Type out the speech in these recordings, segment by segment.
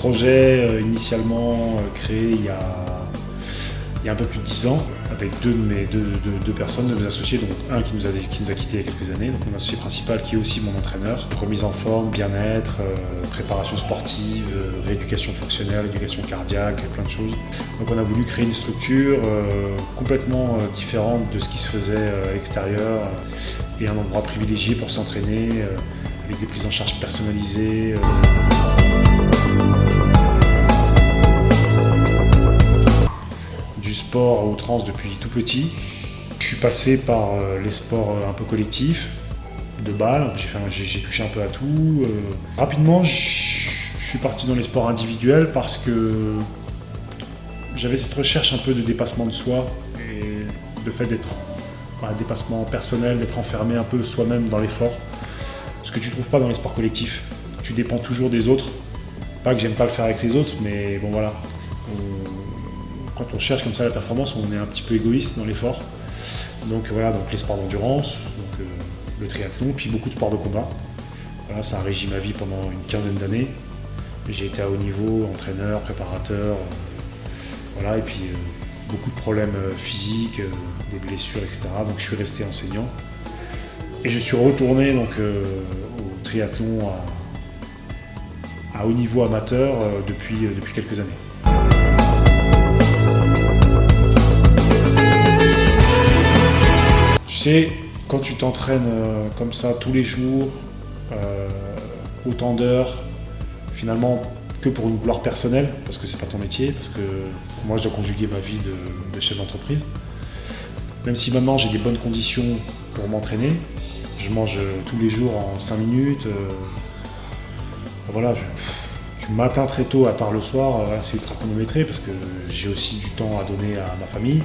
projet initialement créé il y a un peu plus de 10 ans, avec deux personnes, de mes associés, donc un qui nous a quittés il y a quelques années, donc mon associé principal qui est aussi mon entraîneur. Remise en forme, bien-être, préparation sportive, rééducation fonctionnelle, éducation cardiaque, plein de choses. Donc on a voulu créer une structure complètement différente de ce qui se faisait à l'extérieur et un endroit privilégié pour s'entraîner avec des prises en charge personnalisées. Du sport à outrance depuis tout petit. Je suis passé par les sports un peu collectifs, de balle, j'ai touché un peu à tout. Rapidement, je suis parti dans les sports individuels parce que j'avais cette recherche un peu de dépassement de soi et le fait d'être un dépassement personnel, d'être enfermé un peu soi-même dans l'effort. Ce que tu ne trouves pas dans les sports collectifs. Tu dépends toujours des autres. Pas que j'aime pas le faire avec les autres, mais bon voilà. Quand on cherche comme ça la performance, on est un petit peu égoïste dans l'effort. Donc voilà, donc les sports d'endurance, donc, le triathlon, puis beaucoup de sports de combat. Voilà, ça a régi ma vie pendant une quinzaine d'années. J'ai été à haut niveau, entraîneur, préparateur, voilà, et puis beaucoup de problèmes physiques, des blessures, etc. Donc je suis resté enseignant. Et je suis retourné donc, au triathlon à haut niveau amateur depuis quelques années. Tu sais, quand tu t'entraînes comme ça tous les jours, autant d'heures, finalement que pour une gloire personnelle, parce que c'est pas ton métier, parce que moi je dois conjuguer ma vie de chef d'entreprise. Même si maintenant j'ai des bonnes conditions pour m'entraîner, je mange tous les jours en 5 minutes. Voilà, du matin très tôt à tard le soir, c'est ultra chronométré parce que j'ai aussi du temps à donner à ma famille.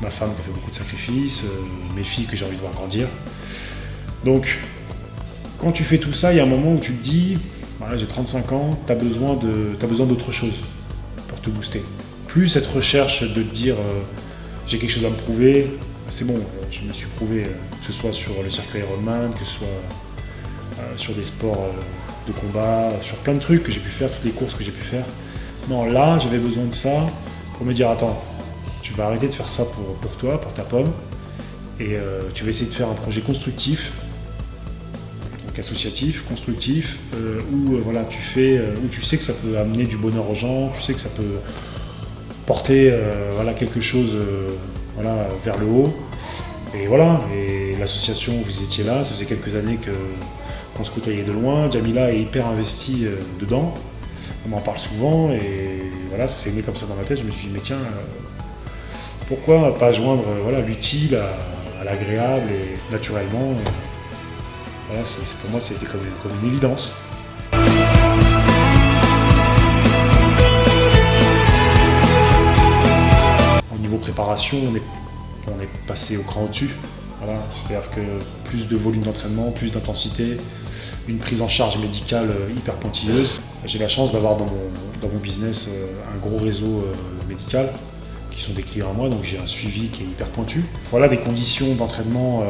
Ma femme qui a fait beaucoup de sacrifices, mes filles que j'ai envie de voir grandir. Donc, quand tu fais tout ça, il y a un moment où tu te dis, voilà, j'ai 35 ans, tu as besoin d'autre chose pour te booster. Plus cette recherche de te dire, j'ai quelque chose à me prouver, c'est bon, je me suis prouvé, que ce soit sur le circuit Ironman, que ce soit sur des sports de combat, sur plein de trucs que j'ai pu faire, toutes les courses que j'ai pu faire. Non, là, j'avais besoin de ça pour me dire, attends, tu vas arrêter de faire ça pour toi, pour ta pomme, et tu vas essayer de faire un projet constructif, donc associatif, constructif, où voilà, où tu sais que ça peut amener du bonheur aux gens, tu sais que ça peut porter voilà, quelque chose voilà, vers le haut. Et voilà, et l'association, vous étiez là, ça faisait quelques années qu'on se côtoyait de loin, Jamila est hyper investie dedans, on m'en parle souvent, et voilà, c'est né comme ça dans ma tête, je me suis dit, mais tiens, pourquoi pas joindre voilà, l'utile à l'agréable et naturellement. Voilà, pour moi, c'était comme une évidence. Au niveau préparation, on est passé au cran au-dessus. Voilà, c'est-à-dire que plus de volume d'entraînement, plus d'intensité, une prise en charge médicale hyper pointilleuse. J'ai la chance d'avoir dans mon business un gros réseau médical, qui sont des clients à moi, donc j'ai un suivi qui est hyper pointu. Voilà des conditions d'entraînement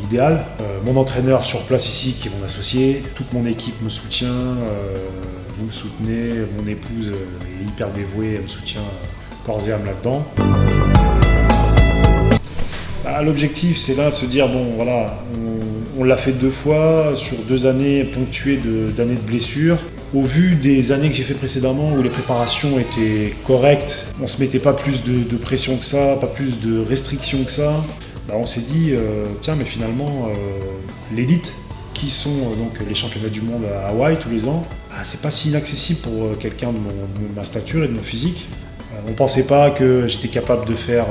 idéales. Mon entraîneur sur place ici, qui est mon associé, toute mon équipe me soutient, vous me soutenez, mon épouse est hyper dévouée, elle me soutient corps et âme là-dedans. L'objectif, c'est là de se dire, bon voilà, on l'a fait 2 fois, sur 2 années ponctuées d'années de blessures. Au vu des années que j'ai fait précédemment où les préparations étaient correctes, on ne se mettait pas plus de pression que ça, pas plus de restrictions que ça, on s'est dit, tiens, mais finalement, l'élite, qui sont donc les championnats du monde à Hawaï tous les ans, c'est pas si inaccessible pour quelqu'un de ma stature et de mon physique. On ne pensait pas que j'étais capable de faire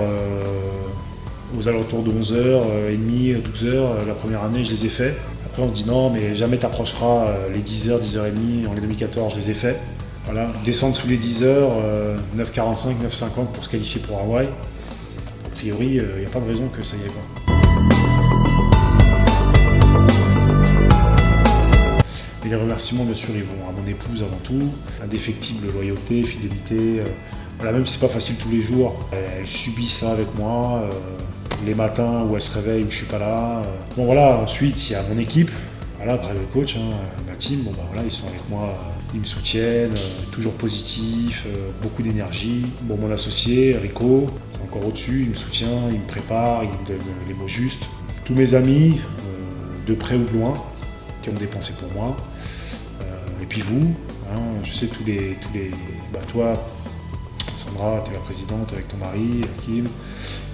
aux alentours de 11h30, 12h, la première année, je les ai fait. Après, on se dit non, mais jamais tu approcheras les 10h, 10h30, en les 2014, je les ai fait. Voilà, descendre sous les 10h, 9h45, 9h50 pour se qualifier pour Hawaï. A priori, il n'y a pas de raison que ça y aille pas. Et les remerciements, bien sûr, ils vont à mon épouse avant tout, indéfectible loyauté, fidélité. Voilà, même si c'est pas facile tous les jours, elle subit ça avec moi. Les matins où elle se réveille, où je suis pas là. Bon voilà, ensuite il y a mon équipe, voilà, après le coach, ma team, bon, bah, voilà, ils sont avec moi, ils me soutiennent, toujours positif, beaucoup d'énergie. Bon, mon associé, Rico, c'est encore au-dessus, il me soutient, il me prépare, il me donne les mots justes. Tous mes amis, de près ou de loin, qui ont dépensé pour moi. Et puis vous, je sais toi, Sandra, tu es la présidente avec ton mari, Kim.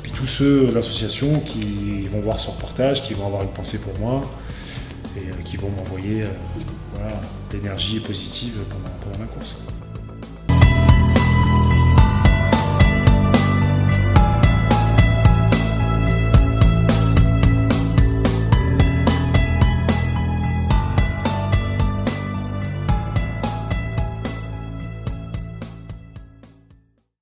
Puis tous ceux de l'association qui vont voir ce reportage, qui vont avoir une pensée pour moi et qui vont m'envoyer l'énergie positive pendant ma course.